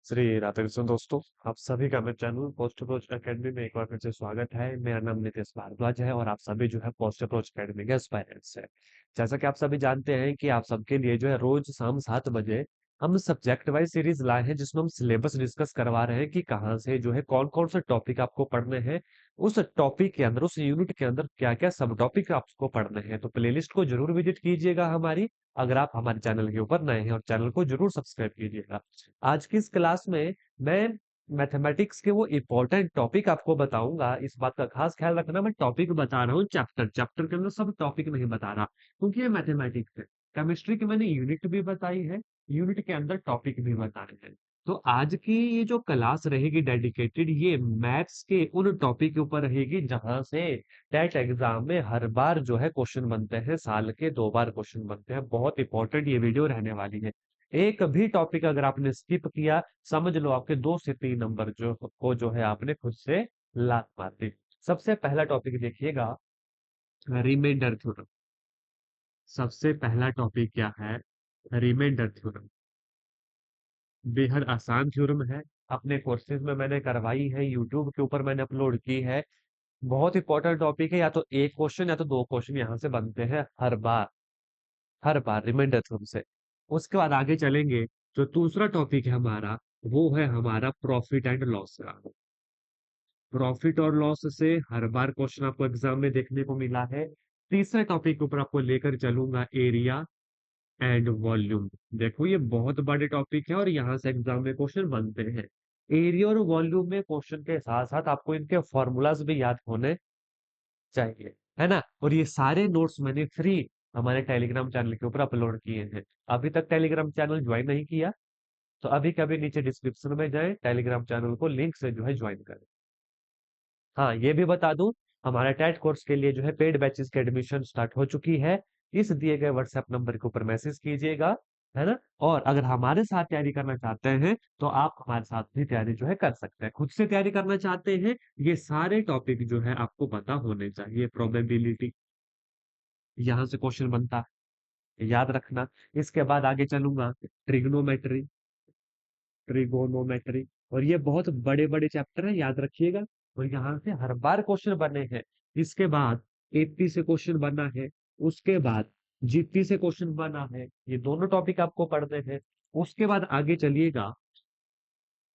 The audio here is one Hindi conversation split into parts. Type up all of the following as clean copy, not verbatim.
श्री राधे कृष्ण दोस्तों, आप सभी का मेरे चैनल पोस्ट अप्रोच एकेडमी में एक बार फिर से स्वागत है। मेरा नाम नितेश भारद्वाज है और आप सभी जो है पोस्ट अप्रोच एकेडमी के एस्पायरेंट्स है। जैसा कि आप सभी जानते हैं कि आप सबके लिए जो है रोज शाम 7 बजे हम सब्जेक्ट वाइज सीरीज लाए हैं, जिसमें हम सिलेबस डिस्कस करवा रहे हैं कि कहाँ से जो है कौन कौन से टॉपिक आपको पढ़ने हैं। उस टॉपिक के अंदर, उस यूनिट के अंदर क्या क्या सब टॉपिक आपको पढ़ने हैं। तो प्लेलिस्ट को जरूर विजिट कीजिएगा हमारी, अगर आप हमारे चैनल के ऊपर नए हैं, और चैनल को जरूर सब्सक्राइब कीजिएगा। आज की इस क्लास में मैं मैथमेटिक्स के वो इम्पोर्टेंट टॉपिक आपको बताऊंगा। इस बात का खास ख्याल रखना, मैं टॉपिक बता रहा हूँ चैप्टर चैप्टर के अंदर, सब टॉपिक नहीं बता रहा, क्योंकि ये मैथमेटिक्स है। केमिस्ट्री की मैंने यूनिट भी बताई है, यूनिट के अंदर टॉपिक भी बताए हैं। तो आज की ये जो क्लास रहेगी डेडिकेटेड, ये मैथ्स के उन टॉपिक के ऊपर रहेगी जहां से टेट एग्जाम में हर बार जो है क्वेश्चन बनते हैं, साल के 2 बार क्वेश्चन बनते हैं। बहुत इंपॉर्टेंट ये वीडियो रहने वाली है। एक भी टॉपिक अगर आपने स्किप किया, समझ लो आपके 2 से 3 नंबर जो है आपने खुद से लात मार दी। सबसे पहला टॉपिक देखिएगा, रिमाइंडर थ्योरम। सबसे पहला टॉपिक क्या है? Remainder theorem. बेहद आसान थ्योरम है, अपने कोर्सेज में मैंने करवाई है, यूट्यूब के ऊपर मैंने अपलोड की है। बहुत इंपॉर्टेंट टॉपिक है, या तो एक क्वेश्चन या तो 2 क्वेश्चन यहाँ से बनते हैं हर बार, हर बार रिमाइंडर थ्योरम से। उसके बाद आगे चलेंगे, जो दूसरा टॉपिक है हमारा, वो है हमारा प्रॉफिट एंड लॉस का। प्रॉफिट और लॉस से हर बार क्वेश्चन आपको एग्जाम में देखने को मिला है। तीसरे टॉपिक के ऊपर आपको लेकर चलूंगा, एरिया एंड वॉल्यूम। देखो ये बहुत बड़े टॉपिक है और यहाँ से एग्जाम में क्वेश्चन बनते हैं। एरिया और वॉल्यूम में क्वेश्चन के साथ साथ आपको इनके फॉर्मूलाज भी याद होने चाहिए, है ना। और ये सारे नोट्स मैंने फ्री हमारे टेलीग्राम चैनल के ऊपर अपलोड किए हैं। अभी तक टेलीग्राम चैनल ज्वाइन नहीं किया तो अभी कभी नीचे डिस्क्रिप्शन में जाए, टेलीग्राम चैनल को लिंक से जो है ज्वाइन करें। हाँ, ये भी बता दूं, हमारे टेट कोर्स के लिए जो है पेड बैचेस की एडमिशन स्टार्ट हो चुकी है। इस दिए गए व्हाट्सएप नंबर के ऊपर मैसेज कीजिएगा, है ना। और अगर हमारे साथ तैयारी करना चाहते हैं तो आप हमारे साथ भी तैयारी जो है कर सकते हैं। खुद से तैयारी करना चाहते हैं, ये सारे टॉपिक जो है आपको पता होने चाहिए। प्रोबेबिलिटी, यहाँ से क्वेश्चन बनता है, याद रखना। इसके बाद आगे चलूंगा, ट्रिग्नोमेट्री, ट्रिगोनोमेट्री। और ये बहुत बड़े बड़े चैप्टर है, याद रखिएगा। और यहाँ से हर बार क्वेश्चन बने हैं। इसके बाद एपी से क्वेश्चन बना है, उसके बाद जीपी से क्वेश्चन बना है। ये दोनों टॉपिक आपको पढ़ने हैं। उसके बाद आगे चलिएगा,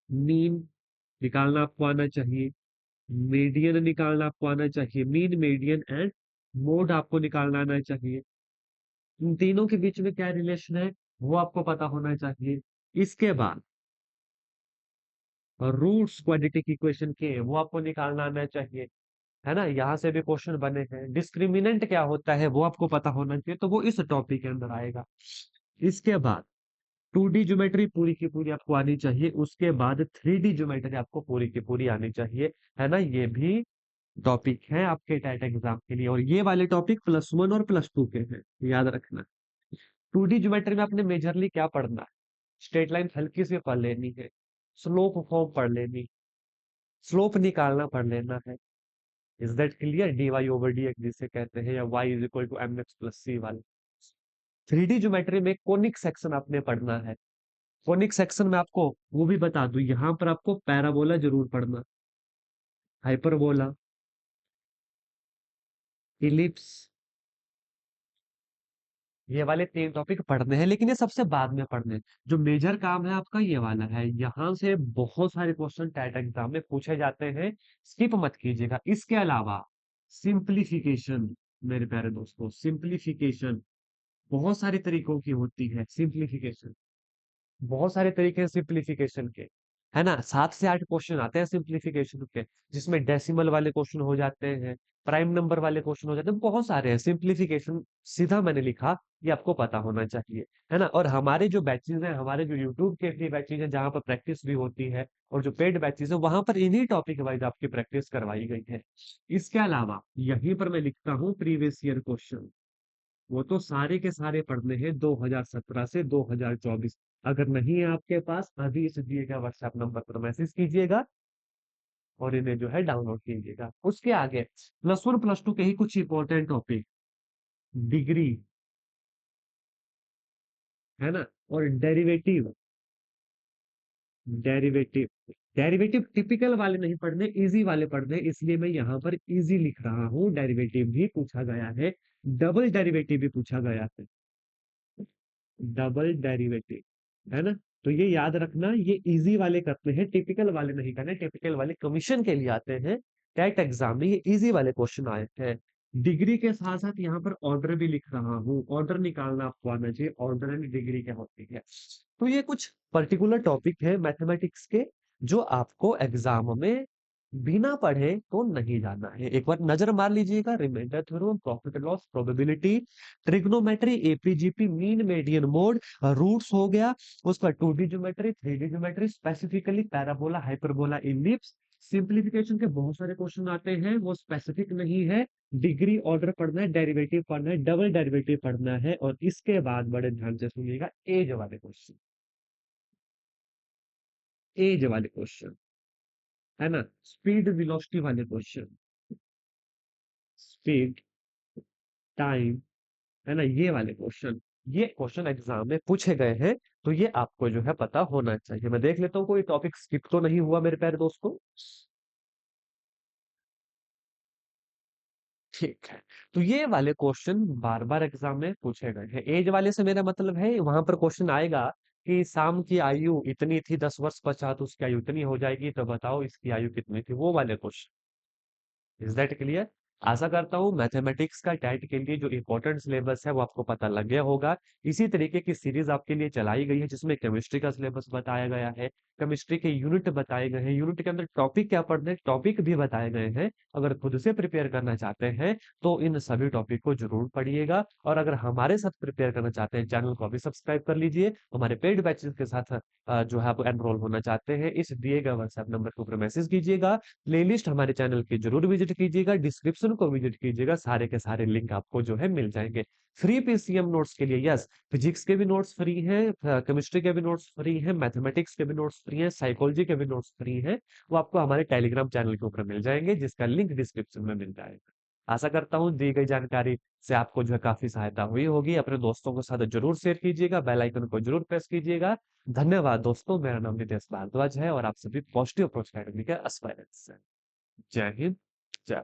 मीन निकालना आपको आना चाहिए, मीडियन निकालना आपको आना चाहिए, मीन मीडियन एंड मोड आपको निकालना आना चाहिए। इन तीनों के बीच में क्या रिलेशन है वो आपको पता होना चाहिए। इसके बाद रूट्स क्वाड्रेटिक इक्वेशन के वो आपको निकालना आना चाहिए, है ना। यहाँ से भी क्वेश्चन बने हैं। डिस्क्रिमिनेंट क्या होता है वो आपको पता होना चाहिए, तो वो इस टॉपिक के अंदर आएगा। इसके बाद 2D ज्योमेट्री पूरी की पूरी आपको आनी चाहिए। उसके बाद 3D ज्योमेट्री आपको पूरी की पूरी आनी चाहिए, है ना। ये भी टॉपिक है आपके टेट एग्जाम के लिए, और ये वाले टॉपिक +1 और +2 के हैं, याद रखना। 2D ज्योमेट्री में आपने मेजरली क्या पढ़ना है? स्ट्रेट लाइन हल्की से पढ़ लेनी है, स्लोप फॉर्म पढ़ लेनी, स्लोप निकालना पढ़ लेना है। Is that clear? dy/dx जिसे कहते हैं, या y = mx + c वाले। 3D ज्योमेट्री में कोनिक सेक्शन आपने पढ़ना है। कोनिक सेक्शन में आपको वो भी बता दूं, यहाँ पर आपको पैराबोला जरूर पढ़ना, हाइपरबोला, इलिप्स, ये वाले 3 टॉपिक पढ़ने हैं। लेकिन ये सबसे बाद में पढ़ने हैं। जो मेजर काम है आपका ये वाला है। यहाँ से बहुत सारे क्वेश्चन टेट एग्जाम में पूछे जाते हैं, स्किप मत कीजिएगा। इसके अलावा सिंप्लीफिकेशन, मेरे प्यारे दोस्तों, सिंप्लीफिकेशन बहुत सारे तरीकों की होती है। सिंप्लीफिकेशन, बहुत सारे तरीके हैं सिंप्लीफिकेशन के, है ना। 7 से 8 क्वेश्चन आते हैं सिंप्लीफिकेशन के, जिसमें डेसिमल वाले क्वेश्चन हो जाते हैं, प्राइम नंबर वाले क्वेश्चन हो जाते हैं, बहुत सारे हैं सिंप्लीफिकेशन। सीधा मैंने लिखा, ये आपको पता होना चाहिए, है ना। और हमारे जो बैचेज हैं, हमारे जो यूट्यूब के फ्री बैचेज हैं, जहाँ पर प्रैक्टिस भी होती है, और जो पेड बैचेज है, वहां पर इन्हीं टॉपिक वाइज आपकी प्रैक्टिस करवाई गई है। इसके अलावा यहीं पर मैं लिखता हूँ प्रीवियस ईयर क्वेश्चन, वो तो सारे के सारे पढ़ने हैं 2017 से 2024। अगर नहीं है आपके पास, अभी इस दिए गए व्हाट्सएप नंबर पर मैसेज कीजिएगा और इन्हें जो है डाउनलोड कीजिएगा। उसके आगे +1 +2 के ही कुछ इंपॉर्टेंट टॉपिक, डिग्री, है ना, और डेरिवेटिव, डेरिवेटिव, डेरिवेटिव टिपिकल वाले नहीं पढ़ने, इजी वाले पढ़ने, इसलिए मैं यहाँ पर इजी लिख रहा हूँ। डेरिवेटिव भी पूछा गया है, डबल डेरिवेटिव भी पूछा गया है, डबल डेरिवेटिव, है ना। तो ये याद रखना, ये इजी वाले करते हैं, टिपिकल वाले नहीं करने। टिपिकल वाले कमीशन के लिए आते हैं, टेट एग्जाम में ये इजी वाले क्वेश्चन आए हैं। डिग्री के साथ साथ यहाँ पर ऑर्डर भी लिख रहा हूँ, ऑर्डर निकालना आपको आना चाहिए, ऑर्डर एंड डिग्री क्या होती है। तो ये कुछ पर्टिकुलर टॉपिक है मैथमेटिक्स के, जो आपको एग्जाम में बिना पढ़े तो नहीं जाना है। एक बार नजर मार लीजिएगा, remainder theorem, profit loss, probability, trigonometry, AP GP, mean median mode, roots हो गया, उसका 2D geometry, 3D geometry, specifically parabola, hyperbola, ellipse. Simplification के बहुत सारे क्वेश्चन आते हैं, वो स्पेसिफिक नहीं है। डिग्री ऑर्डर पढ़ना है, डेरिवेटिव पढ़ना है, डबल डेरिवेटिव पढ़ना है, और इसके बाद बड़े ध्यान से सुनिएगा, एज वाले क्वेश्चन, एज वाले क्वेश्चन, है ना, स्पीड वेलोसिटी वाले क्वेश्चन, स्पीड, टाइम, है ना, ये वाले क्वेश्चन, ये क्वेश्चन एग्जाम में पूछे गए हैं। तो ये आपको जो है पता होना चाहिए। मैं देख लेता हूँ कोई टॉपिक स्किप तो नहीं हुआ मेरे प्यारे दोस्तों। ठीक है, तो ये वाले क्वेश्चन बार बार एग्जाम में पूछे गए हैं। एज वाले से मेरा मतलब है, वहां पर क्वेश्चन आएगा कि शाम की आयु इतनी थी, 10 वर्ष पश्चात उसकी आयु इतनी हो जाएगी, तो बताओ इसकी आयु कितनी थी, वो वाले क्वेश्चन। Is that clear? आशा करता हूँ मैथमेटिक्स का टाइट के लिए जो इंपॉर्टेंट सिलेबस है वो आपको पता लग गया होगा। इसी तरीके की सीरीज आपके लिए चलाई गई है, जिसमें केमिस्ट्री का सिलेबस बताया गया है, केमिस्ट्री के यूनिट बताए गए हैं, यूनिट के अंदर टॉपिक क्या पढ़ने, टॉपिक भी बताए गए हैं। अगर खुद से प्रिपेयर करना चाहते हैं तो इन सभी टॉपिक को जरूर पढ़िएगा, और अगर हमारे साथ प्रिपेयर करना चाहते हैं, चैनल को अभी सब्सक्राइब कर लीजिए। हमारे पेड बैचेस के साथ जो है आप एनरोल होना चाहते हैं, इस दिए गए व्हाट्सएप नंबर के ऊपर मैसेज कीजिएगा। प्लेलिस्ट हमारे चैनल की जरूर विजिट कीजिएगा, डिस्क्रिप्शन को विजिट कीजिएगा, सारे के सारे लिंक आपको जो है मिल जाएंगे। फ्री पीसीएम नोट्स के लिए, यस, फिजिक्स के भी नोट्स फ्री हैं, केमिस्ट्री के भी नोट्स फ्री हैं, मैथमेटिक्स के भी नोट्स फ्री हैं, साइकोलॉजी के भी नोट्स फ्री हैं। वो आपको हमारे टेलीग्राम चैनल के ऊपर मिल जाएंगे, जिसका लिंक डिस्क्रिप्शन में मिल जाएगा। आशा करता हूँ दी गई जानकारी से आपको जो है काफी सहायता हुई होगी। अपने दोस्तों के साथ जरूर शेयर कीजिएगा, बेल आइकन को जरूर प्रेस कीजिएगा। धन्यवाद दोस्तों, मेरा नाम नितेश भारद्वाज है, और आप सभी पॉजिटिव अप्रोच अकेडमी के एस्पायरेंट्स हैं। जय हिंद, जय